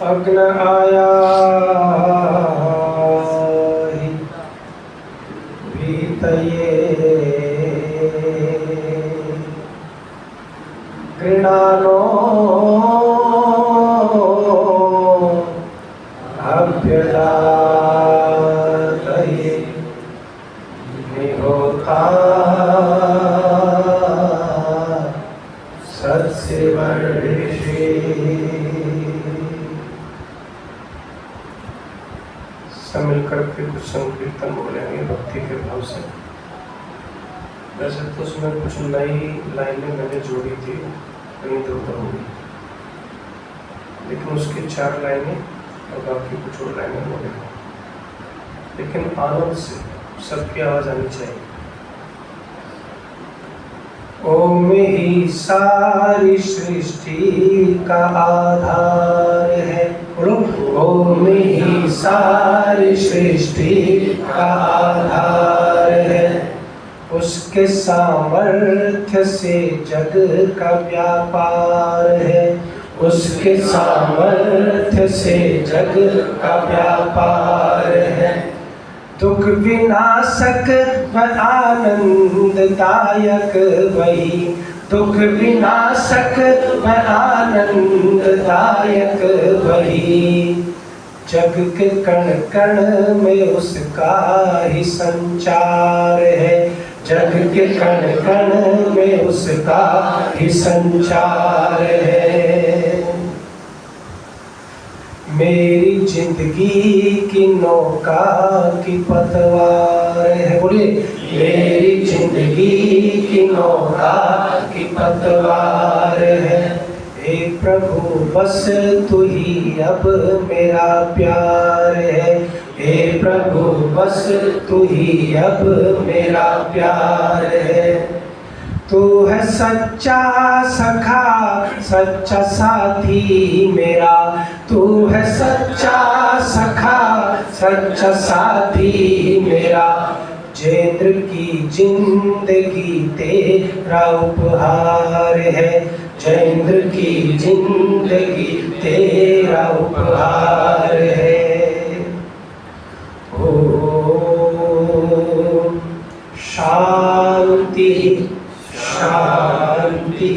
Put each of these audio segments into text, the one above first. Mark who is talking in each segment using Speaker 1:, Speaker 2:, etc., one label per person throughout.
Speaker 1: अग्न आया हि भीतये गृणानो अभ्यदातये निहोता सत्सिवर्षि। सब मिलकर के कुछ संकीर्तन बोलेंगे भक्ति के भाव से। वैसे तो उसमें कुछ नई लाइनें मैंने जोड़ी थी, कहीं तो होंगी, लेकिन उसकी 4 लाइनें और बाकी कुछ और लाइनें बोलेंगे, लेकिन आनंद से सबकी आवाज आनी चाहिए। ओम ही सारी सृष्टि का आधार है, बोलो ओम ही सारी सृष्टि का आधार है। उसके सामर्थ्य से जग का व्यापार है, उसके सामर्थ्य से जग का व्यापार है। दुख विनाशक व आनंददायक वही, दुख विनाशक व आनंददायक वही। जग के कण कण में उसका ही संचार है, जग के कण कण में उसका ही संचार है। मेरी जिंदगी की नौका की पतवार है, बोलिए मेरी जिंदगी की नौका की पतवार है। हे प्रभु बस तू ही अब मेरा प्यार है, हे प्रभु बस तू ही अब मेरा प्यार है। तू है सच्चा सखा सच्चा साथी मेरा, तू है सच्चा सखा सच्चा साथी मेरा। जेंद्र की जिंदगी तेरा उपहार है, जेंद्र की जिंदगी तेरा उपहार है। ओम शांति शांति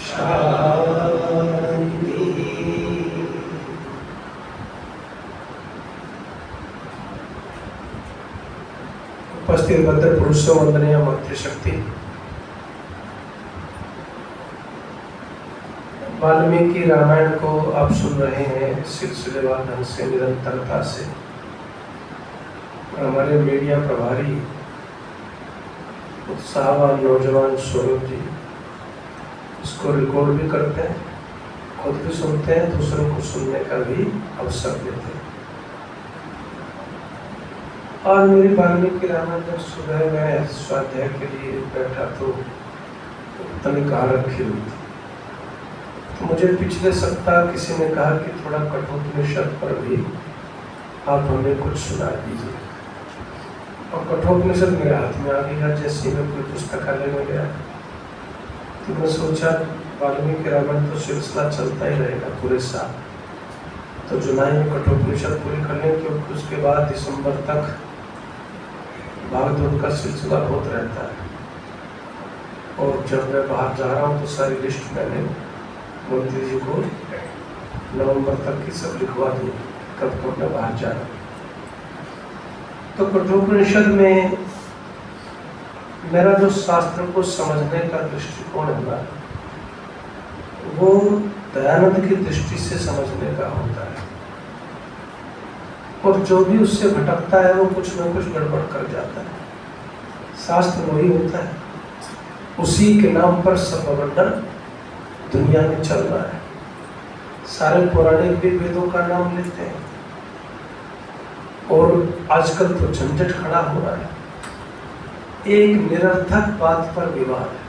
Speaker 1: शांति। उपस्थित भद्र पुरुषों वंदनीय मातृशक्ति, वाल्मीकि रामायण को आप सुन रहे हैं सिलसिलेवार ढंग से, निरंतरता से। हमारे मीडिया प्रभारी उत्साहवान नौजवान स्वरूप जी इसको रिकॉर्ड भी करते हैं, खुद भी सुनते हैं, दूसरों को सुनने का भी अवसर देते हैं। और मेरी वाल्मीकि रामायण जब सुबह मैं स्वाध्याय के लिए बैठा तो तनी कहाँ रखी हुई थी, तो मुझे पिछले सप्ताह किसी ने कहा कि थोड़ा कठोपनिषद पर भी आप हमें कुछ सुना दीजिए। और कठोपनिषद मेरे हाथ में आ गया, जैसे मैं कोई पुस्तकालय में गया तो मैं सोचा वाल्मीकि रामायण तो सिलसिला चलता ही रहेगा पूरे साल, तो जुलाई में कठोपनिषद पूरी कर लें, क्योंकि उसके बाद दिसंबर तक भागवत का सिलसिला होता रहता है। और जब मैं बाहर जा रहा हूँ तो सारी लिस्ट मैंने मोदी जी को नवंबर तक की सब लिखवा दी, कब कब मैं बाहर जा रहा हूँ। तो कठोपनिषद में मेरा जो शास्त्र को समझने का दृष्टिकोण है ना, वो दयानंद की दृष्टि से समझने का होता है। और जो भी उससे भटकता है वो कुछ ना कुछ गड़बड़ कर जाता है। शास्त्र वही होता है, उसी के नाम पर सब बवंडर दुनिया में चल रहा है। सारे पौराणिक भी वेदों का नाम लेते हैं और आजकल तो झंझट खड़ा हो रहा है। एक निरर्थक बात पर विवाद है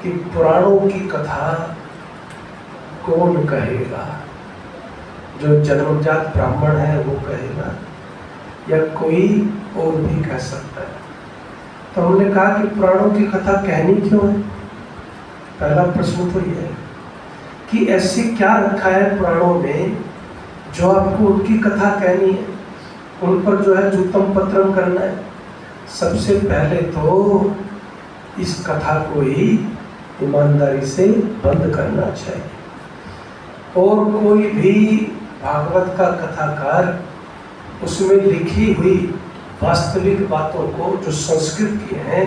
Speaker 1: कि पुराणों की कथा कौन कहेगा, जो जन्मजात ब्राह्मण है वो कहेगा या कोई और भी कह सकता है। तो हमने कहा कि पुराणों की कथा कहनी क्यों है। पहला प्रश्न तो यह है कि ऐसे क्या रखा है पुराणों में जो आपको उनकी कथा कहनी है, उन पर जो है जूतम पत्रम करना है। सबसे पहले तो इस कथा को ही ईमानदारी से बंद करना चाहिए और कोई भी भागवत का कथाकार उसमें लिखी हुई वास्तविक बातों को जो संस्कृत की हैं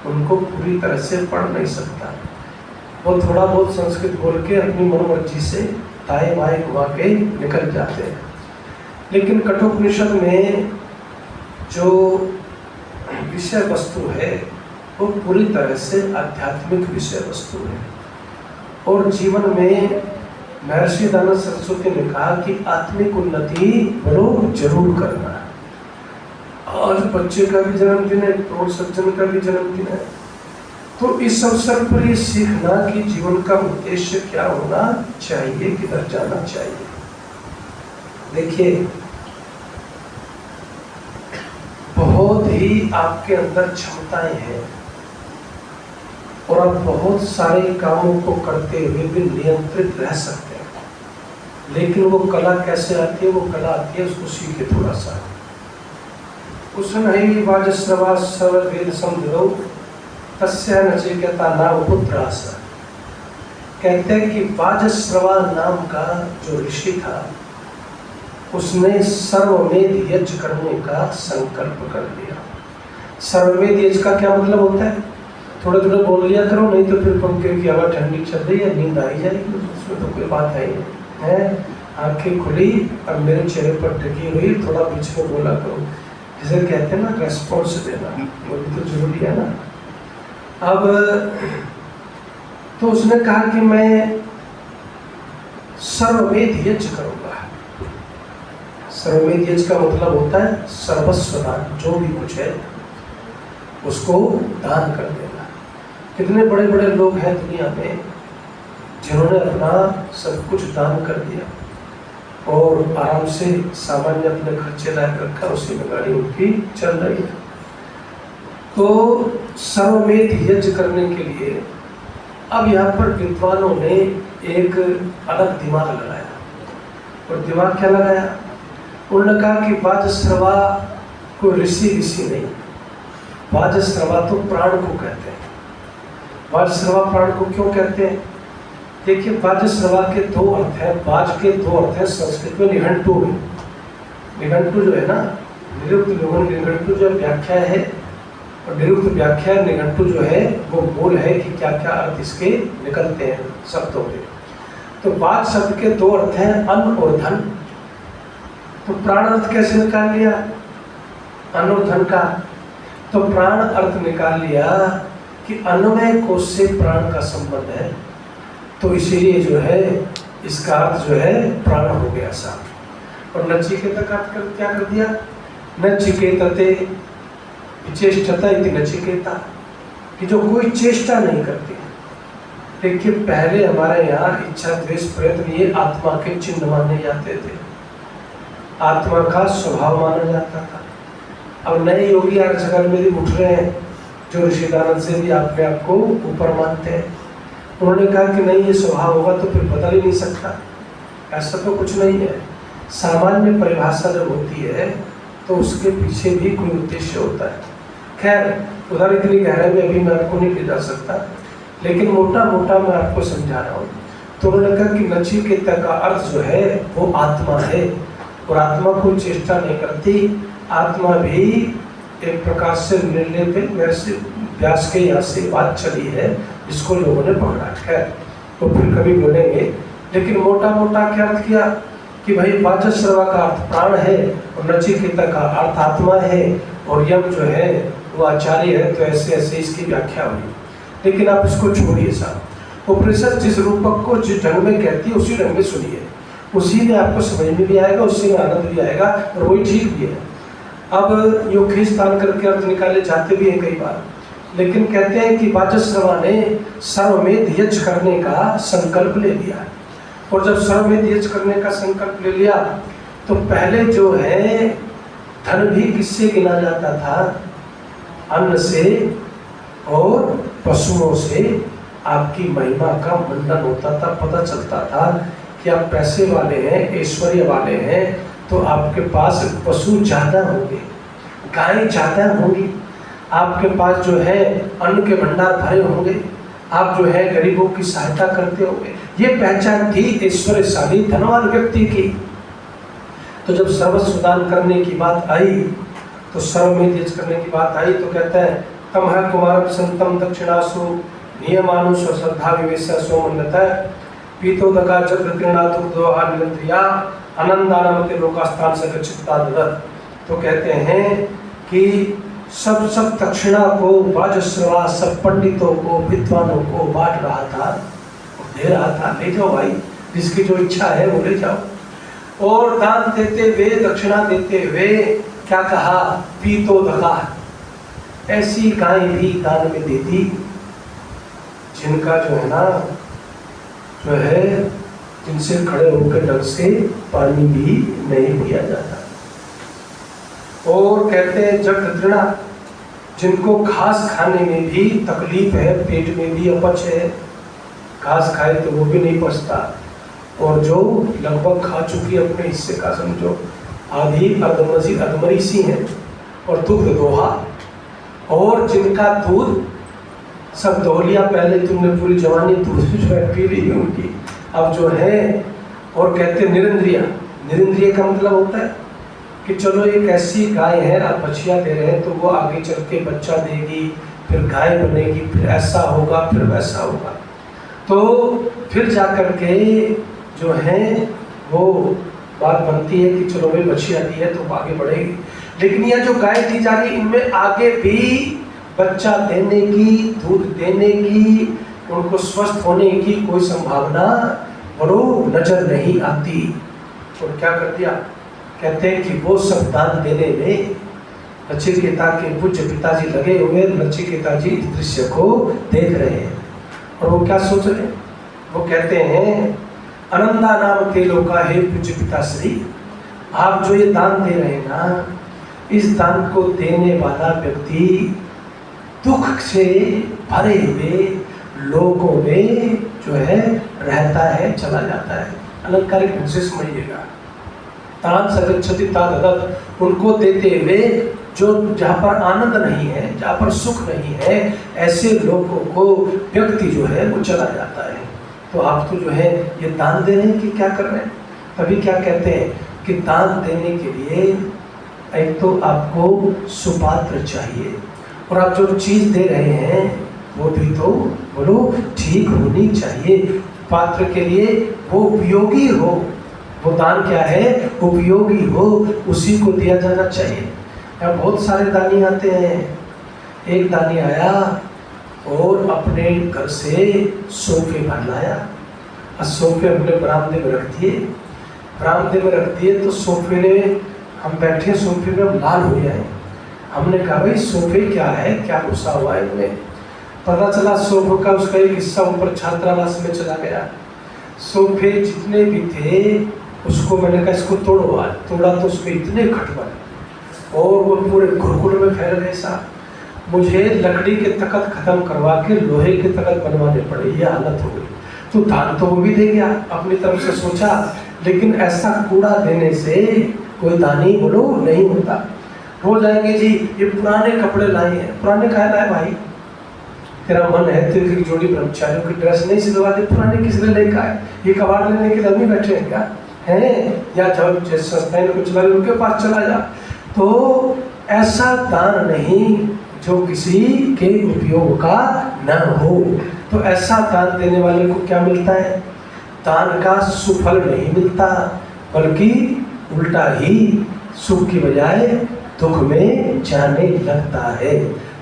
Speaker 1: उनको पूरी तरह से पढ़ नहीं सकता। वो थोड़ा बहुत संस्कृत बोल के अपनी मनोमर्जी से दाएं बाएं घुमा के निकल जाते हैं। लेकिन कठोपनिषद में जो विषय वस्तु है वो पूरी तरह से आध्यात्मिक विषय वस्तु है और जीवन में महर्षि दयानंद सरस्वती ने कहा कि आत्मिक उन्नति लोग जरूर करना है। आज बच्चे का भी जन्मदिन है, और सज्जन का भी जन्मदिन है, तो इस अवसर पर ये सीखना कि जीवन का उद्देश्य क्या होना चाहिए, किधर जाना चाहिए। देखिए, बहुत ही आपके अंदर क्षमताएं हैं और आप बहुत सारे कामों को करते हुए भी नियंत्रित रह सकते हैं, लेकिन वो कला कैसे आती है? वो कला आती है उसको सीखे थोड़ा सा। उसने वाजस्रवा सर्व वेद समझो तस्य नचिकेता नाम पुत्रास। कहते हैं कि वाजस्रवा नाम का जो ऋषि था उसने सर्वमेध यज्ञ करने का संकल्प कर लिया। सर्वमेध यज्ञ का क्या मतलब होता है? थोड़ा थोड़ा बोल लिया करो, नहीं तो फिर पंखे की हवा ठंडी चल रही है, नींद आई जाएगी, उसमें तो कोई बात है। आंखें खुली और मेरे चेहरे पर टिकी हुई, थोड़ा बीच में बोला करो, जिसे कहते हैं ना रेस्पॉन्स देना, वो भी तो जरूरी है ना। अब तो उसने कहा कि मैं सर्वमेध यज्ञ करूंगा। सर्वमेध यज्ञ का मतलब होता है सर्वस्व दान, जो भी कुछ है उसको दान कर देना। कितने बड़े बड़े लोग हैं दुनिया में जिन्होंने अपना सब कुछ दान कर दिया और आराम से सामान्य अपने खर्चे लायक रखा, उसी में गाड़ी उनकी चल रही है। तो सर्वमेध यज्ञ करने के लिए अब यहाँ पर विद्वानों ने एक अलग दिमाग लगाया। और दिमाग क्या लगाया? उन्होंने कहा कि वाजस्रवा को ऋषि नहीं, वाजस्रवा तो प्राण को कहते हैं। वाजस्रवा प्राण को क्यों कहते हैं? देखिए, वाजस्रवा के दो अर्थ हैं, वाज के दो अर्थ हैं संस्कृत में, निघंटु में। निघंटु जो है ना, निघंटु जो व्याख्या है और निरुक्त व्याख्या, निघंटु जो है वो मूल है कि क्या क्या अर्थ इसके निकलते हैं शब्दों के। तो वाज शब्द के दो अर्थ हैं, अन्न और धन। तो प्राण अर्थ कैसे निकाल लिया? अन्न और धन का। तो प्राण अर्थ निकाल लिया कि अन्नमय कोश से प्राण का संबंध है, तो इसीलिए जो है इसका अर्थ जो है प्राण हो गया साथ। और नचिकेता का अर्थ क्या कर दिया? नचिकेतते विचेष्टता इति नचिकेता, कि जो कोई चेष्टा नहीं करती। देखिए, पहले हमारे यहाँ इच्छा द्वेष प्रयत्न ये आत्मा के चिन्ह माने जाते थे, आत्मा का स्वभाव माना जाता था। अब नए योगी आज जगत में भी उठ रहे हैं जो ऋषि दयानंद से भी अपने आप को ऊपर मानते हैं। उन्होंने कहा कि नहीं, ये स्वभाव होगा तो फिर बदल ही नहीं सकता। ऐसा तो कुछ नहीं है। सामान्य परिभाषा जब होती है तो उसके पीछे भी कोई उद्देश्य होता है। खैर, उधर इतनी गहराई में अभी मैं आपको नहीं ले जा सकता, लेकिन मोटा मोटा मैं आपको समझा रहा हूँ। तो उन्होंने कहा कि नचिकेता का अर्थ जो है वो आत्मा है और आत्मा कोई चेष्टा नहीं करती। आत्मा भी एक प्रकार से निर्णय पे वैसे व्यास के यहाँ से बात चली है, जिसको लोगों ने पकड़ा। खैर, तो फिर कभी बोलेंगे, लेकिन मोटा मोटा क्या अर्थ किया कि भाई वाचस्रवा का अर्थ प्राण है और नचिकेता का अर्थ आत्मा है और यम जो है वो आचार्य है, तो ऐसे ऐसे इसकी व्याख्या हुई। लेकिन आप इसको छोड़िए साहब, उपनिषद जिस रूपक को जिस ढंग में कहती है उसी ढंग में सुनिए, उसी में आपको समझ में भी आएगा, उसी में आनंद भी आएगा और वही ठीक भी है। अब यो खींचतान करके अर्थ निकाले जाते भी हैं कई बार, लेकिन कहते हैं कि वाचस्रवा ने सर्वमेध यज्ञ करने का संकल्प ले लिया, और जब सर्वमेध यज्ञ करने का संकल्प ले लिया तो पहले जो है धन भी किससे गिना जाता था? अन्न से और पशुओं से आपकी महिमा का मंडन होता था, पता चलता था कि आप पैसे वाले हैं, ऐश्वर्य वाले हैं, तो आपके पास पशु ज़्यादा होंगे, गाय ज़्यादा होंगी, आपके पास जो है अन्न के भंडार भरे होंगे, आप जो है गरीबों की सहायता करते होंगे। ये पहचान थी ऐश्वर्यशाली धनवान व्यक्ति की। तो जब सर्वस्व दान करने की बात आई, तो सर्वमेध यज्ञ करने की बात आई, तो कहते हैं तम है कुमारम संतम दक्षिणासु नियमानुष श्रद्धा विवेश सोमन्नत पीतोदका चक्र क्रीणातु दोहा निरंत्रिया आनंदानमते लोकास्थान से गच्छता ददत। तो कहते हैं कि सब दक्षिणा को वाजस्रवा सब पंडितों को विद्वानों को बांट रहा था, दे रहा था, ले जाओ भाई, जिसकी जो इच्छा है वो ले जाओ। और दान देते हुए, दक्षिणा देते हुए क्या कहा? पीतोदका, ऐसी गाय भी दान में दे दी जिनका जो है ना जो है जिनसे खड़े होकर ढंग से पानी भी नहीं पिया जाता। और कहते हैं जग तृणा, जिनको घास खाने में भी तकलीफ है, पेट में भी अपच है, घास खाए तो वो भी नहीं पचता, और जो लगभग खा चुकी अपने हिस्से का समझो आधी अधमरी सी है, और दुग्ध दोहा, और जिनका दूध सब दोहलिया पहले तुमने पूरी जवानी दूध जो है पी ली है उनकी, अब जो है। और कहते निरंद्रिया, निरंद्रिय का मतलब होता है कि चलो एक ऐसी गाय है, आप बछिया दे रहे हैं तो वो आगे चल के बच्चा देगी, फिर गाय बनेगी, फिर ऐसा होगा, फिर वैसा होगा, तो फिर जाकर के जो है वो बात बनती है कि चलो भाई बछिया दी है तो आगे बढ़ेगी। लेकिन यह जो गाय दी जा रही इनमें आगे भी बच्चा देने की, दूध देने की, उनको स्वस्थ होने की कोई संभावना बड़ो नजर नहीं आती। और क्या कर दिया? कहते हैं कि वो सब दान देने में नचिकेता के पूज्य पिताजी लगे हुए, नचिकेता जी इस दृश्य को देख रहे हैं और वो क्या सोच रहे हैं? वो कहते हैं अनंदा नाम के लोका है पूज्य पिताश्री, आप जो ये दान दे रहे हैं ना, इस दान को देने वाला व्यक्ति दुख से भरे हुए लोगों में जो है रहता है, चला जाता है। अलंकारिक ढंग से समझिएगा। तान सगच्छति ताददत, उनको देते हुए जो जहाँ पर आनंद नहीं है, जहाँ पर सुख नहीं है, ऐसे लोगों को व्यक्ति जो है वो चला जाता है। तो आप तो जो है ये दान दे रहे हैं कि क्या कर रहे हैं? तभी क्या कहते हैं कि दान देने के लिए एक तो आपको सुपात्र चाहिए, और आप जो चीज़ दे रहे हैं वो भी तो बोलो ठीक होनी चाहिए। पात्र के लिए वो उपयोगी हो, वो दान क्या है? उपयोगी हो, उसी को दिया जाना चाहिए। यहाँ बहुत सारे दानी आते हैं। एक दानी आया और अपने घर से सोफे भर लाया, और सोफे अपने बरामदे में रख दिए। बरामदे में रख दिए तो सोफे ने, हम बैठे सोफे में लाल हो जाए। हमने कहा भाई सोफे क्या है, क्या गुस्सा हुआ है इनमें? पता चला सोफे का उसका एक हिस्सा ऊपर छात्रावास में चला गया। सोफे जितने भी थे उसको मैंने कहा इसको तोड़ो आज। तोड़ा तो उसमें इतने खट बने और वो पूरे घुरघुर में फैल गए। साहब मुझे लकड़ी के तख्त खत्म करवा के लोहे के तख्त बनवाने पड़े, ये हालत हो गई। तो दान तो वो भी दे गया, अपनी तरफ से सोचा, लेकिन ऐसा कूड़ा देने से कोई दानी बोलो नहीं होता। रोज आएंगे जी ये पुराने कपड़े लाए हैं। पुराने कहा लाए भाई? तेरा मन है तेरी जोड़ी ब्रह्मचारियों की ड्रेस नहीं सिलवा दे, पुराने किस लिए लेकर आए? ये कबाड़ लेने के लिए नहीं बैठे हैं क्या? हैं या जब संस्थाएं को चला रहे उनके पास चला जा। तो ऐसा दान नहीं जो किसी के उपयोग का न हो। तो ऐसा दान देने वाले को क्या मिलता है? दान का सुफल नहीं मिलता, बल्कि उल्टा ही सुख की बजाय दुख में जाने लगता है।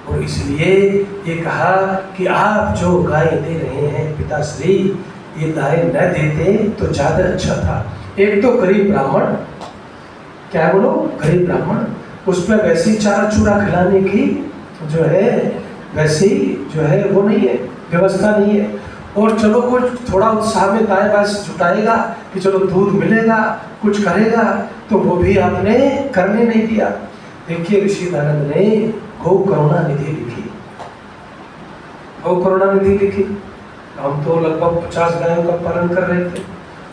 Speaker 1: और इसलिए ये कहा कि आप जो गाय दे रहे हैं पिताश्री, ये गाय न देते तो ज़्यादा अच्छा था। एक तो गरीब ब्राह्मण, क्या बोलो, गरीब ब्राह्मण, उस पर वैसी चारा चूरा खिलाने की जो है वैसी जो है वो नहीं है, व्यवस्था नहीं है। और चलो कुछ थोड़ा उत्साह में गाय भैंस जुटाएगा कि चलो दूध मिलेगा, कुछ करेगा, तो वो भी आपने करने नहीं दिया। देखिए ऋषि दयानंद ने गौ करुणा निधि लिखी, गौ करुणा निधि लिखी। हम तो लगभग 50 गायों का पालन कर रहे थे,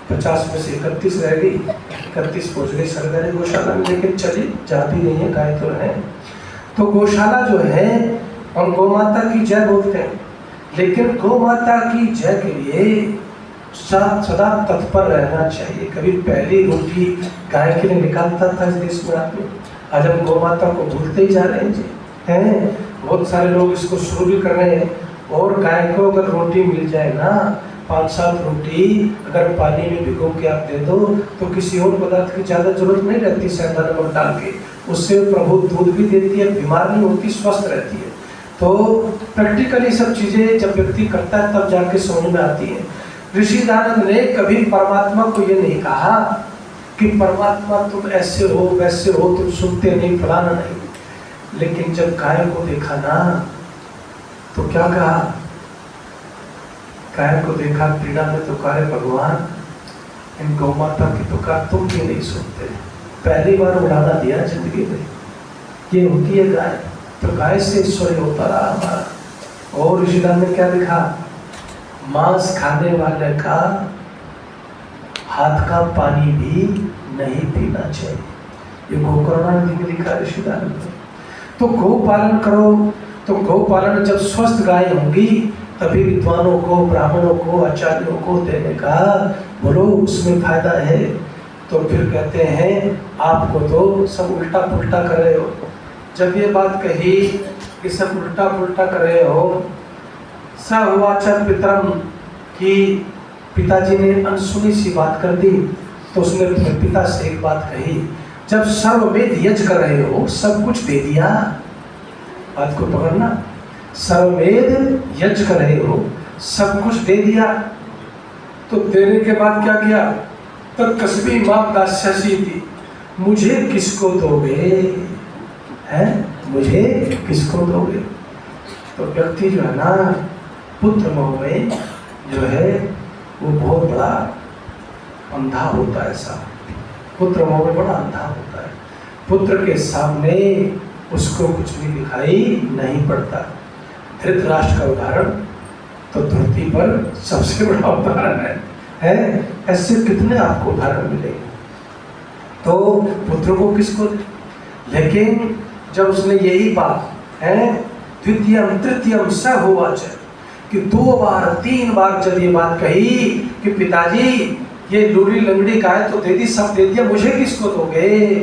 Speaker 1: 50 में से 31 रह गई, 31 पहुँच गई सरकारी गौशाला में, लेकिन चली जाती नहीं है, गाय तो है। तो गौशाला जो है हम गौ माता की जय बोलते हैं, लेकिन गौ माता की जय के लिए सदा तत्पर रहना चाहिए। कभी पहली रोटी गाय के लिए निकालता था इस देश में आदमी, आज हम गौ माता को भूलते ही जा रहे हैं जी, हैं। बहुत सारे लोग इसको शुरू भी कर रहे हैं। और गाय को अगर रोटी मिल जाए ना, 5-7 रोटी अगर पानी में भिगो के आप दे दो तो किसी और पदार्थ की ज़्यादा जरूरत नहीं रहती, सेंधा नमक डाल के, उससे प्रभु दूध भी देती है, बीमार नहीं होती, स्वस्थ रहती है। तो प्रैक्टिकली सब चीज़ें जब व्यक्ति करता है तब जाके समझ में आती है। ऋषि दयानंद ने कभी परमात्मा को ये नहीं कहा कि परमात्मा तुम ऐसे हो वैसे हो, तुम सुनते नहीं, फलाना नहीं। लेकिन जब गाय को देखा ना तो क्या कहा, गाय को देखा पीड़ा में तो कहा भगवान इन गौ माता की पुकार तुम भी नहीं सुनते। पहली बार उड़ाना दिया जिंदगी में, ये होती है गाय। तो गाय से ईश्वर होता रहा हमारा। और ऋषि दयानंद ने क्या लिखा, मांस खाने वाले का हाथ का पानी भी नहीं पीना चाहिए। ये गौ करुणा निधि में लिखा ऋषि दयानंद ने। तो गौ पालन करो। तो गौ पालन जब स्वस्थ गाय होंगी तभी विद्वानों को, ब्राह्मणों को, आचार्यों को देने का बोलो उसमें फायदा है। तो फिर कहते हैं आपको तो सब उल्टा पुल्टा कर रहे हो। जब ये बात कही कि सब उल्टा पुल्टा कर रहे हो, स उवाच पितरम कि पिताजी ने अनसुनी सी बात कर दी, तो उसने पिता से एक बात कही, जब सर्ववेद यज्ञ कर रहे हो, सब कुछ दे दिया, बात को पकड़ना, सर्ववेद यज्ञ कर रहे हो, सब कुछ दे दिया, तो देने के बाद क्या किया, तब कसबी माँ दास्यसी थी, मुझे किसको दोगे, हैं, मुझे किसको दोगे। तो व्यक्ति जो है ना पुत्र मोह में जो है वो बहुत बड़ा अंधा होता है। ऐसा पुत्र मोह में बड़ा अंधा होता है, पुत्र के सामने उसको कुछ भी दिखाई नहीं पड़ता। धृतराष्ट्र का उदाहरण तो धरती पर सबसे बड़ा उदाहरण है। ऐसे कितने आपको उदाहरण मिलेंगे। तो पुत्र को किसको, लेकिन जब उसने यही बात है द्वितीयम तृतीयम स होवाच कि 2 बार 3 बार जब ये बात कही कि पिताजी ये लूली लंगड़ी गाय तो दे दी, सब दे दिया, मुझे किसको दोगे,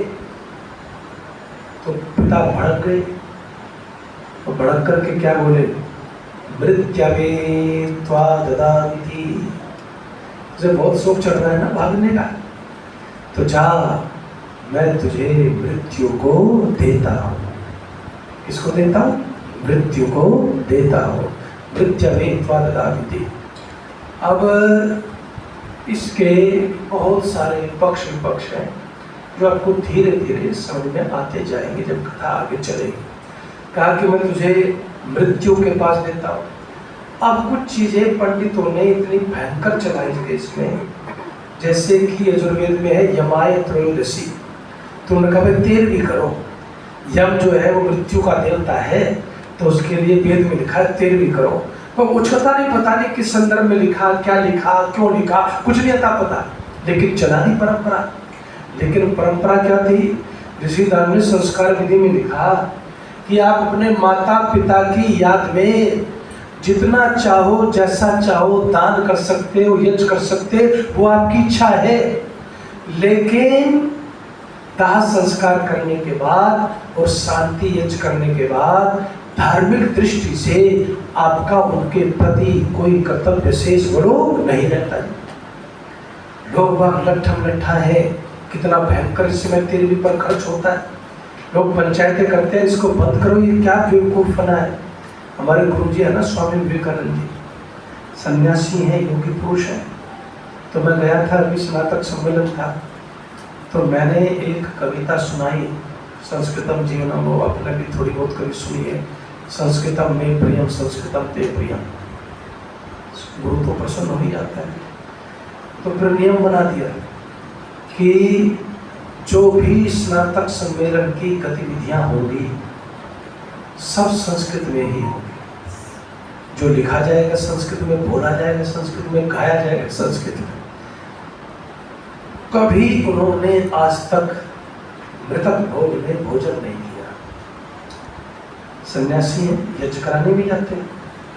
Speaker 1: तो पिता भड़क गए। तो भड़क करके क्या बोले, मृत्यवे त्वा ददामि, तुझे बहुत शौक चढ़ रहा है ना भागने का, तो जा मैं तुझे मृत्यु को देता हूँ। किसको देता हूँ, मृत्यु को देता हूँ। मृत्यवे त्वा ददामि। अब इसके बहुत सारे पक्ष विपक्ष हैं जो आपको धीरे धीरे समझ में आते जाएंगे जब कथा आगे चलेगी। कहा कि मैं तुझे मृत्यु के पास देता हूँ। अब कुछ चीज़ें पंडितों ने इतनी भयंकर चलाई थी इसमें, जैसे कि यजुर्वेद में है यमाय त्रयोदशी, तो उन्होंने कहा 13वीं करो। यम जो है वो मृत्यु का देवता है, तो उसके लिए वेद में लिखा है 13वीं करो। तो उछता नहीं, पता नहीं किस संदर्भ में लिखा, क्या लिखा, क्यों लिखा, कुछ नहीं आता पता, लेकिन चला नहीं परंपरा। लेकिन परंपरा क्या थी, ऋषि दयानंद ने संस्कार विधि में लिखा कि आप अपने माता पिता की याद में जितना चाहो जैसा चाहो दान कर सकते हो, यज्ञ कर सकते, वो आपकी इच्छा है। लेकिन दाह संस्कार करने के बाद और शांति यज्ञ करने के बाद धार्मिक दृष्टि से आपका उनके प्रति कोई कर्तव्य शेष बड़ो नहीं रहता। लोग बाग लट्ठम लट्ठा है, कितना भयंकर इस समय तेल भी पर खर्च होता है। लोग पंचायतें करते हैं इसको बंद करो, ये क्या बेवकूफ़पना है। हमारे गुरु जी है ना स्वामी विवेकानंद जी, सन्यासी हैं, योगी पुरुष हैं। तो मैं गया था, अभी स्नातक सम्मेलन था, तो मैंने एक कविता सुनाई संस्कृतम जीवनम, वो आपने भी थोड़ी बहुत कभी सुनी है, संस्कृतम में प्रियम संस्कृतम ते प्रियम। गुरु तो प्रसन्न हो ही जाता है। तो फिर नियम बना दिया कि जो भी स्नातक सम्मेलन की गतिविधियां होंगी सब संस्कृत में ही होगी। जो लिखा जाएगा संस्कृत में, बोला जाएगा संस्कृत में, गाया जाएगा संस्कृत में। कभी उन्होंने आज तक मृतक भोज में भोजन नहीं किया। सन्यासी हैं, यज्ञ कराने भी जाते हैं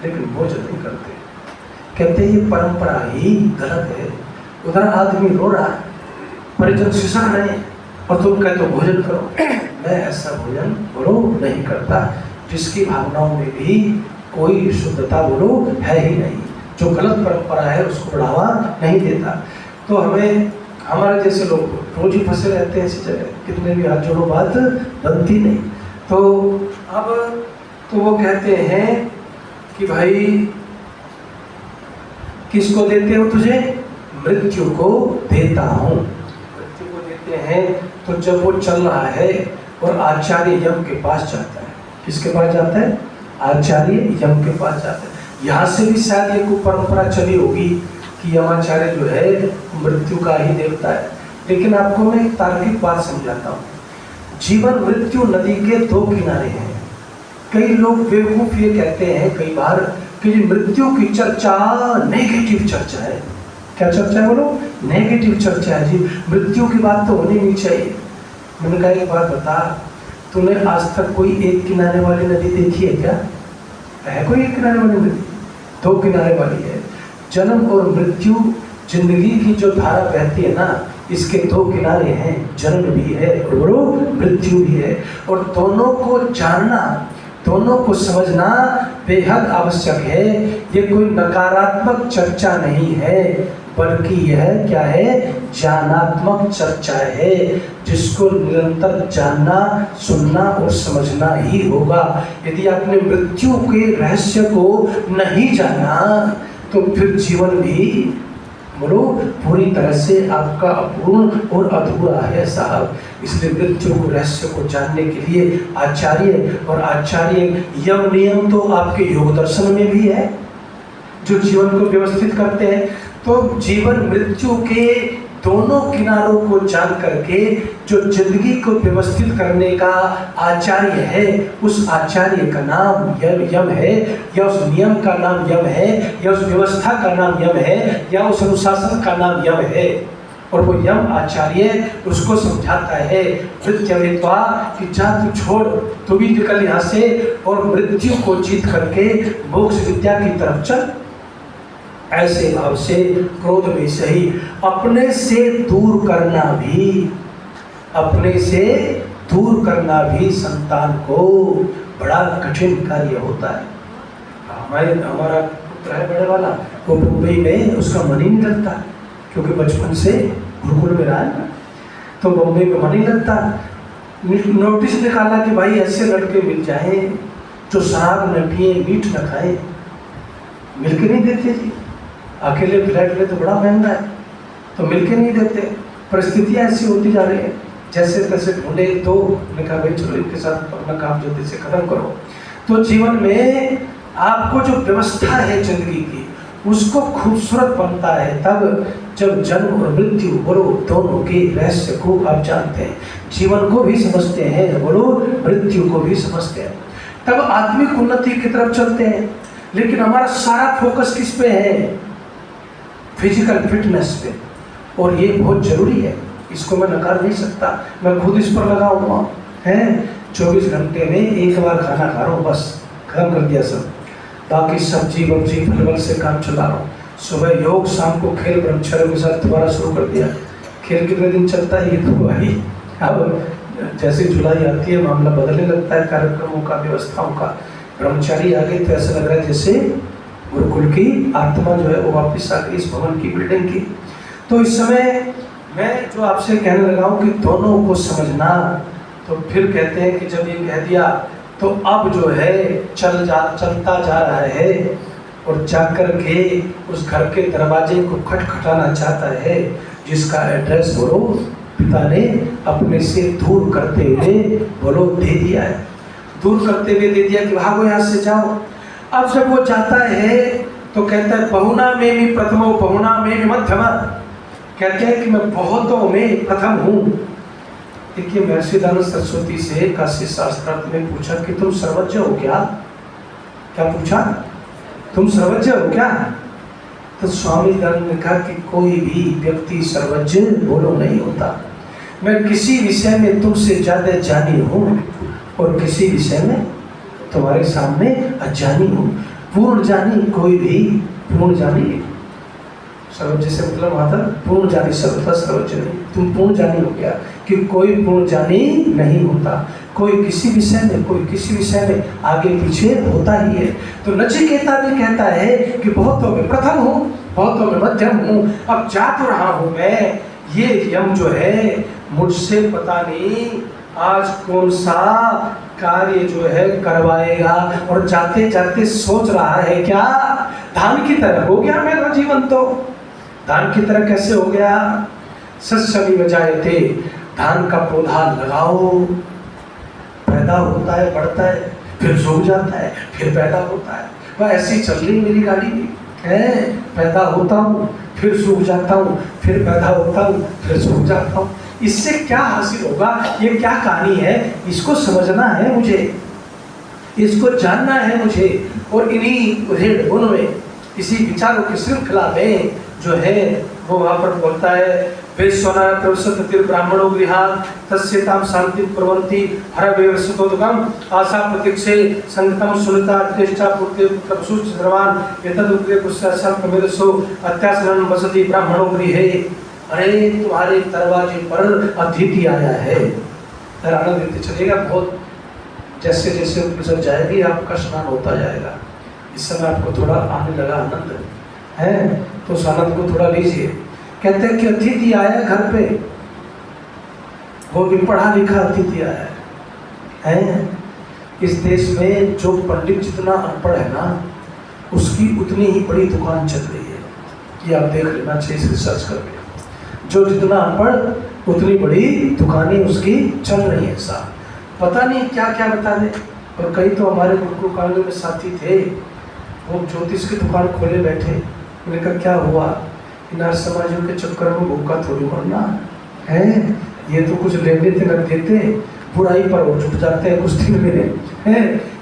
Speaker 1: लेकिन भोजन नहीं करते। कहते ये परंपरा ही गलत है। उधर आदमी रो रहा है, परिजन सिसक रहे हैं और तुम कहते हो भोजन करो। मैं ऐसा भोजन बोलो नहीं करता जिसकी भावनाओं में भी कोई शुद्धता बोलो है ही नहीं। जो गलत परंपरा है उसको बढ़ावा नहीं देता। तो हमें, हमारे जैसे लोग रोज ही फंसे रहते हैं ऐसी जगह, कितने भी हाथ जोड़ो बात बनती नहीं। तो अब तो वो कहते हैं कि भाई किसको देते हो तुझे? मृत्यु को देता हूँ। मृत्यु को देते हैं। तो जब वो चल रहा है और आचार्य यम के पास जाता है, किसके पास जाता है? आचार्य यम के पास जाता है। यहाँ से भी शायद ये कोई परंपरा चली होगी कि यमाचार्य जो है मृत्यु का ही देवता है। लेकिन आपको मैं एक तार्किक बात समझाता हूँ। जीवन मृत्यु नदी के दो किनारे हैं। कई लोग बेवकूफ ये कहते हैं कई बार कि मृत्यु की चर्चा नेगेटिव चर्चा है। क्या चर्चा है बोलो? नेगेटिव चर्चा है जी, मृत्यु की बात तो होनी नहीं चाहिए। मैंने कहा एक बात बता, तूने आज तक कोई एक किनारे वाली नदी देखी है क्या? है कोई एक किनारे वाली नदी? दो किनारे वाली है। जन्म और मृत्यु, जिंदगी की जो धारा बहती है ना, इसके दो किनारे हैं। जन्म भी है और मृत्यु भी है। और दोनों को जानना, दोनों को समझना बेहद आवश्यक है। ये कोई नकारात्मक चर्चा नहीं है, बल्कि यह क्या है? ज्ञानात्मक चर्चा है, जिसको निरंतर जानना, सुनना और समझना ही होगा। यदि आपने मृत्यु के रहस्य को नहीं जाना तो फिर जीवन भी बोलो पूरी तरह से आपका अपूर्ण और अधूरा है साहब। इसलिए मृत्यु को रहस्य को जानने के लिए आचार्य और आचार्य यम नियम तो आपके योग दर्शन में भी है, जो जीवन को व्यवस्थित करते हैं। तो जीवन मृत्यु के दोनों किनारों को जान करके जो जिंदगी को व्यवस्थित करने का आचार्य है, उस आचार्य का नाम यम है, या उस नियम का नाम यम है, या उस व्यवस्था का नाम यम है, या उस अनुशासन का नाम यम है। और वो यम आचार्य उसको समझाता है मृत्युविद्वा कि जा तू छोड़, तू भी निकल यहाँ से और मृत्यु को जीत करके मोक्ष विद्या की तरफ चल। ऐसे भाव से क्रोध में सही अपने से दूर करना भी, अपने से दूर करना भी संतान को बड़ा कठिन कार्य होता है। हमारा पुत्र है बड़े वाला, वो मुंबई में उसका मन ही नहीं लगता, क्योंकि बचपन से गुरुकुल में रहा है ना, तो मुंबई में मन नहीं लगता। नोटिस निकाला कि भाई ऐसे लड़के मिल जाए जो शराब न पिए, मीठ न खाए, मिलके नहीं देते जी। अकेले फ्लैट ले तो बड़ा महंगा है, तो मिलके नहीं देते। परिस्थितियाँ ऐसी होती जा रही है, जैसे तैसे ढूंढे तो लिखा भाई चलो इनके साथ अपना काम जल्दी से खत्म करो। तो जीवन में आपको जो व्यवस्था है जिंदगी की, उसको खूबसूरत बनता है तब जब जन्म और मृत्यु बोलो दोनों के रहस्य को आप जानते हैं, जीवन को भी समझते हैं, बोलो मृत्यु को भी समझते हैं, तब आत्मिक उन्नति की तरफ चलते हैं। लेकिन हमारा सारा फोकस किस पे है? फिजिकल फिटनेस पे, और ये बहुत जरूरी है, इसको मैं नकार नहीं सकता। मैं खुद इस पर लगा हुआ है। 24 घंटे में एक बार खाना खा रहा हूँ, बस खत्म कर दिया सब। बाकी सब्जी वब्जी फल से काम चला रहा हूँ। सुबह योग, शाम को खेल, ब्रह्मचर्य के साथ दोबारा शुरू कर दिया। खेल कितने दिन चलता है ये तो भाई, अब जैसे जुलाई आती है मामला बदलने लगता है, कार्यक्रमों का, व्यवस्थाओं का। ब्रह्मचारी आगे तो ऐसा लग रहा है जैसे गुरुकुल की आत्मा जो है वो वापस आ गई इस भवन की, बिल्डिंग की। तो इस समय मैं जो आपसे कहने लगा हूँ कि दोनों को समझना, तो फिर कहते हैं कि जब ये कह दिया तो अब जो है चलता जा रहा है और जाकर के उस घर के दरवाजे को खटखटाना चाहता है जिसका एड्रेस बोलो पिता ने अपने से दूर करते हुए बोलो दे दिया है, दूर करते हुए दे दिया कि भागो यहाँ से जाओ। अब जब वो जाता है तो कहता है बहुना में भी प्रथमो बहुना में भी मध्यमा, कहते हैं कि मैं बहुतों में प्रथम हूँ। देखिए महर्षि दयानंद सरस्वती से काशी शास्त्रार्थ में पूछा कि तुम सर्वज्ञ हो क्या? क्या पूछा? तुम सर्वज्ञ हो क्या? तो स्वामी दयानंद ने कहा कि कोई भी व्यक्ति सर्वज्ञ बोलो नहीं होता। मैं किसी विषय में तुमसे ज्यादा जानी हूँ और किसी विषय में तुम्हारे सामने अज्ञानी हूँ। पूर्ण जानी कोई भी पूर्ण जानी, सर्वज्ञ से मतलब आता पूर्ण जानी, सर्वथा सर्वज्ञ नहीं। तुम पूर्ण जानी हो गया कि कोई पूर्ण जानी नहीं होता, कोई किसी विषय में कोई किसी विषय में आगे पीछे होता ही है। तो नचिकेता भी कहता है कि बहुतों में प्रथम हूँ, बहुतों में मध्यम हूँ, अब जा तो रहा हूँ मैं, ये यम जो है मुझसे पता नहीं आज कौन सा कार्य जो है करवाएगा। और जाते जाते सोच रहा है क्या धान की तरह हो गया मेरा जीवन। तो धान की तरह कैसे हो गया? सस्यमी बजाए थे, धान का पौधा लगाओ, पैदा होता है, बढ़ता है, फिर सूख जाता है, फिर पैदा होता है। वह ऐसी चल रही मेरी गाड़ी भी है, पैदा होता हूँ, फिर सूख जाता हूँ, फिर पैदा होता हूँ, फिर सूख जाता हूँ। इससे क्या हासिल होगा? ये क्या कहानी है? इसको समझना है मुझे, इसको जानना है मुझे। और इन्हीं उधेड़ गुण में, इसी विचारों की श्रृंखला में जो है वो वहाँ पर बोलता है वेश्वना प्रवसति ब्राह्मणो गृहात् तस्यताम शांति प्रवन्ति हर व्यवसतोदकम आशा प्रतीक्षे संगतम सुनिता त्रेष्ठा पूर्ते पुत्रसुच सर्वान एतदुग्रे पुष्यसम कमेरसो अत्यासनम वसति ब्राह्मणो गृहे। अरे तुम्हारे दरवाजे पर अतिथि आया है। आनंद लेते चलेगा, बहुत जैसे जैसे गुजर जाएगी आपका स्नान होता जाएगा। इस समय आपको थोड़ा आने लगा आनंद है, तो उस आनंद को थोड़ा लीजिए। कहते हैं कि अतिथि आया घर पे, वो भी पढ़ा लिखा अतिथि आया है। इस देश में जो पंडित जितना अनपढ़ है ना, उसकी उतनी ही बड़ी दुकान चल रही है। ये आप देख लेना चाहिए रिसर्च करके। जो जितना अनपढ़ उतनी बड़ी दुकानें उसकी चल रही है। साहब पता नहीं क्या क्या बता दें। और कई तो हमारे गुरुकुल कांग्रेस में साथी थे, वो ज्योतिष की दुकान खोले बैठे। उन्होंने कहा क्या हुआ? इन समाजों के चक्कर में भूखा थोड़ी मरना है, ये तो कुछ लेने थे न देते, बुराई पर वो छुट जाते हैं कुछ दिन में है।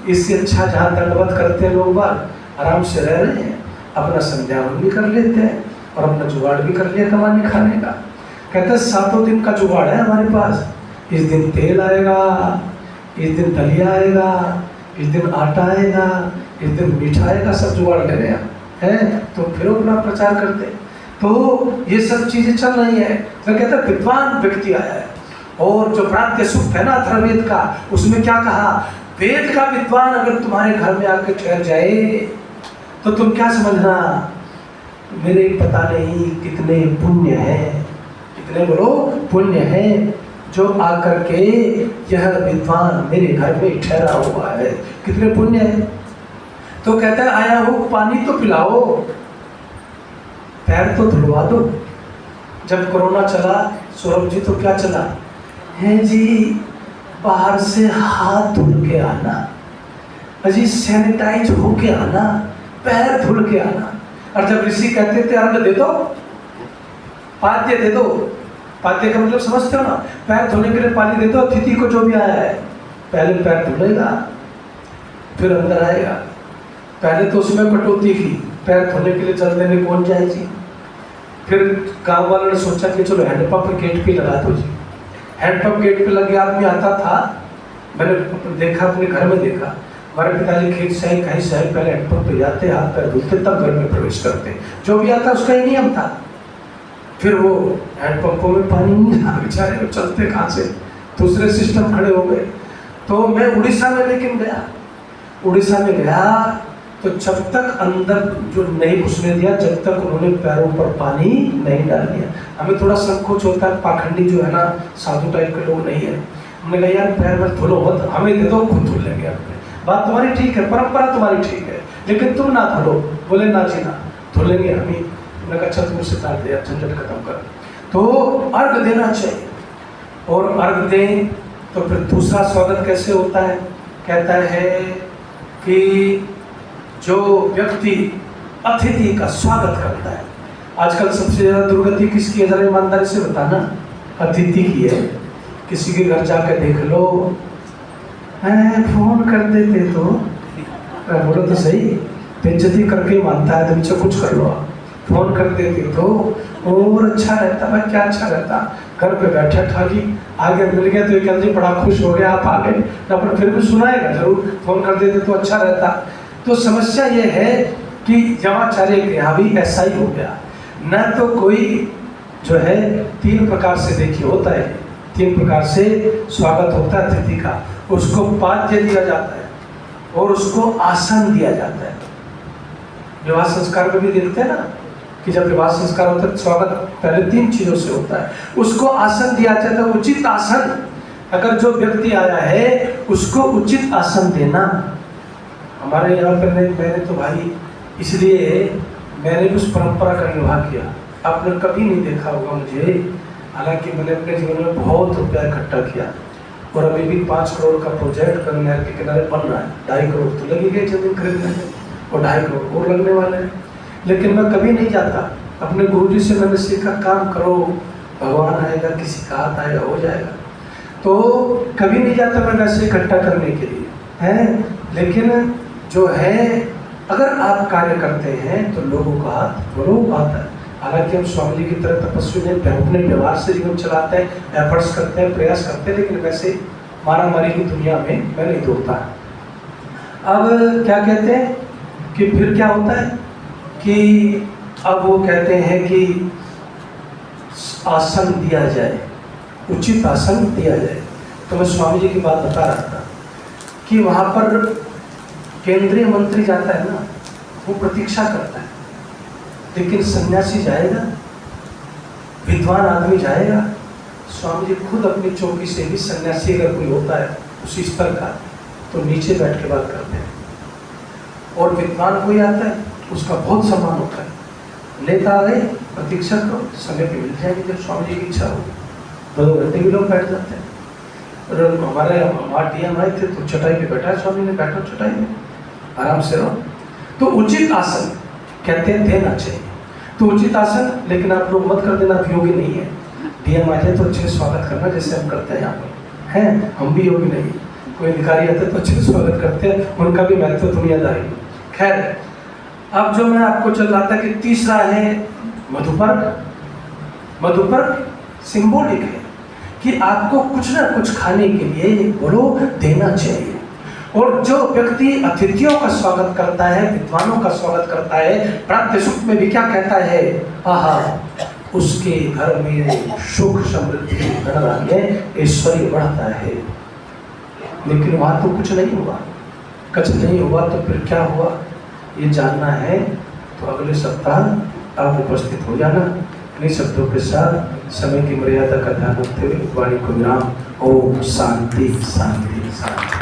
Speaker 1: इससे अच्छा जहाँ दंडवत करते हैं लोग बात आराम से रह रहे हैं, अपना संध्यावन भी कर लेते हैं और अपना जुगाड़ भी कर लिया कमाने खाने का। कहते हैं 7 दिन का जुगाड़ है हमारे पास। इस दिन तेल आएगा, इस दिन दलिया आएगा, इस दिन आटा आएगा, इस दिन मीठा आएगा, सब जुगाड़ ले रहे हैं। तो फिर अपना प्रचार करते। तो ये सब चीजें चल रही है। तो कहते हैं विद्वान व्यक्ति आया है। और जो प्रांत्य सूक्त है ना अथर्ववेद का, उसमें क्या कहा? वेद का विद्वान अगर तुम्हारे घर में आकर ठहर जाए तो तुम क्या समझना, मेरे पता नहीं कितने पुण्य हैं, कितने बोलो पुण्य हैं जो आकर के यह विद्वान मेरे घर में ठहरा हुआ है, कितने पुण्य है। तो कहता है आया हो पानी तो पिलाओ, पैर तो धुलवा दो। जब कोरोना चला सौरभ जी तो क्या चला है जी, बाहर से हाथ धुल के आना, अजी सैनिटाइज होके आना, पैर धुल के आना। और जब ऋषि कहते थे अर्घ दे दो, पाद्य दे दो, पाद्य का मतलब समझते हो ना, पैर धोने के लिए पानी दे दो। अतिथि को जो भी आया है पहले पैर धुलेगा फिर अंदर आएगा। पहले तो उसमें कटौती की, पैर धोने के लिए जल देने कौन जाए जी। फिर गांव वालों ने सोचा कि चलो हैंडपंप गेट पे लगा दो जी। हैंडपंप गेट पे लगे आदमी आता था, मैंने देखा, अपने घर में देखा, हमारे पिताजी खेत से ही कहीं से पहले हैंडपंप पे जाते, हाथ पैर धुलते, तब घर में प्रवेश करते। जो भी आता उसका ही नियम था। फिर वो हैंडपंपों में पानी नहीं था, बेचारे वो चलते कहाँ से, दूसरे सिस्टम खड़े हो गए। तो मैं उड़ीसा में लेकिन गया, उड़ीसा में गया तो जब तक अंदर जो नहीं घुसने दिया, जब तक उन्होंने पैरों पर पानी नहीं डाल दिया। हमें थोड़ा संकोच होता है, पाखंडी जो है ना, साधु टाइप के लोग नहीं है। हमने कहा यार पैर में धुलो मत, हमें दे दो, खुद धुल लेंगे अपने। बात तुम्हारी ठीक है, परंपरा तुम्हारी ठीक है, लेकिन तुम ना धुलो। बोले ना जी ना, धुलेंगे हम ही। हमने कहा अच्छा तुम से तार दे, झंझट खत्म कर। तो अर्घ देना चाहिए, और अर्घ दें तो फिर दूसरा स्वागत कैसे होता है? कहता है कि जो व्यक्ति अतिथि का स्वागत करता है, आजकल सबसे ज्यादा दुर्गति किसकी है? जरा ईमानदारी से बताना। अतिथि की है। किसी के घर जाकर देख लो, फोन कर देते तो बोलो तो सही, बेइज्जती करके मानता है, तुमसे कुछ कर लो। फोन कर देते तो और अच्छा रहता। भाई क्या अच्छा रहता? घर पे बैठे ठाली आगे मिल गया तो एक जी बड़ा खुश हो गया, आप आ गए ना, पर फिर भी सुनाएगा जरूर, फोन कर देते तो अच्छा रहता। तो समस्या ये है कि जमाचार्य के यहाँ भी ऐसा ही हो गया। न तो कोई जो है 3 प्रकार से देखिए होता है, 3 प्रकार से स्वागत होता है अतिथि का। उसको पाद्य दिया जाता है और उसको आसन दिया जाता है। विवाह संस्कार में भी देखते हैं ना कि जब विवाह संस्कार होता है स्वागत पहले 3 चीजों से होता है। उसको आसन दिया जाता है, उचित आसन। अगर जो व्यक्ति आया है उसको उचित आसन देना। हमारे यहाँ पर मैंने तो भाई इसलिए मैंने उस परंपरा का निर्वाह किया। आपने कभी नहीं देखा होगा मुझे, हालांकि मैंने अपने जीवन में बहुत रुपया इकट्ठा किया, और अभी भी 5 करोड़ का प्रोजेक्ट गंगा के किनारे बन रहा है। 2.5 करोड़ तो लगी गई जमीन खरीदने में, और 2.5 करोड़ और लगने वाले हैं। लेकिन मैं कभी नहीं जाता। अपने गुरुजी से मैंने सीखा, काम करो, भगवान आएगा, किसी का हाथ आएगा, हो जाएगा। तो कभी नहीं जाता मैं वैसे इकट्ठा करने के लिए है। लेकिन जो है अगर आप कार्य करते हैं तो लोगों का हाथ जरूर आता है। हालांकि हम स्वामी जी की तरह तपस्वी नहीं, अपने व्यवहार से जीवन चलाते हैं, एफर्ट्स करते हैं, प्रयास करते हैं, लेकिन वैसे मारामारी की दुनिया में मैं नहीं दौड़ता। अब क्या कहते हैं कि फिर क्या होता है कि अब वो कहते हैं कि आसन दिया जाए, उचित आसन दिया जाए। तो मैं स्वामी जी की बात बता रहा था कि वहाँ पर केंद्रीय मंत्री जाता है ना, वो प्रतीक्षा करता है, लेकिन सन्यासी जाएगा, विद्वान आदमी जाएगा। स्वामी जी खुद अपनी चौकी से भी, सन्यासी अगर कोई होता है उसी स्तर का, तो नीचे बैठ के बात करते हैं। और विद्वान कोई आता है उसका बहुत सम्मान होता है। नेता आ गए, प्रतीक्षा करो, समय पे मिल जाएगी जब स्वामी जी की इच्छा हो। 2 घंटे भी लोग बैठ जाते हैं। और हमारे DM आए थे तो चटाई पे बैठा, स्वामी ने बैठो चटाई में, आराम से रहो। तो उचित आसन कहते हैं देना चाहिए। तो उचित आसन, लेकिन आप लोग मत कर देना, योगी नहीं है। DM आ जाए तो अच्छे स्वागत करना, जैसे हम करते हैं यहाँ पर हैं। हम भी योगी नहीं, कोई अधिकारी आते तो अच्छे स्वागत करते हैं, उनका भी महत्व दुनियादारी। खैर, अब जो मैं आपको चल रहा था कि तीसरा है मधुपर्क। मधुपर्क सिंबॉलिक है कि आपको कुछ ना कुछ खाने के लिए बोलो देना चाहिए। और जो व्यक्ति अतिथियों का स्वागत करता है, विद्वानों का स्वागत करता है, प्राप्त सुख में भी क्या कहता है, आहा, उसके घर में सुख समृद्धि में ऐश्वर्य बढ़ता है। लेकिन वहां तो कुछ नहीं हुआ, कुछ नहीं हुआ। तो फिर क्या हुआ ये जानना है तो अगले सप्ताह आप उपस्थित हो जाना। इन्हीं शब्दों के साथ समय की मर्यादा का ध्यान रखते हुए वाणी को विराम। ओम शांति शांति शांति।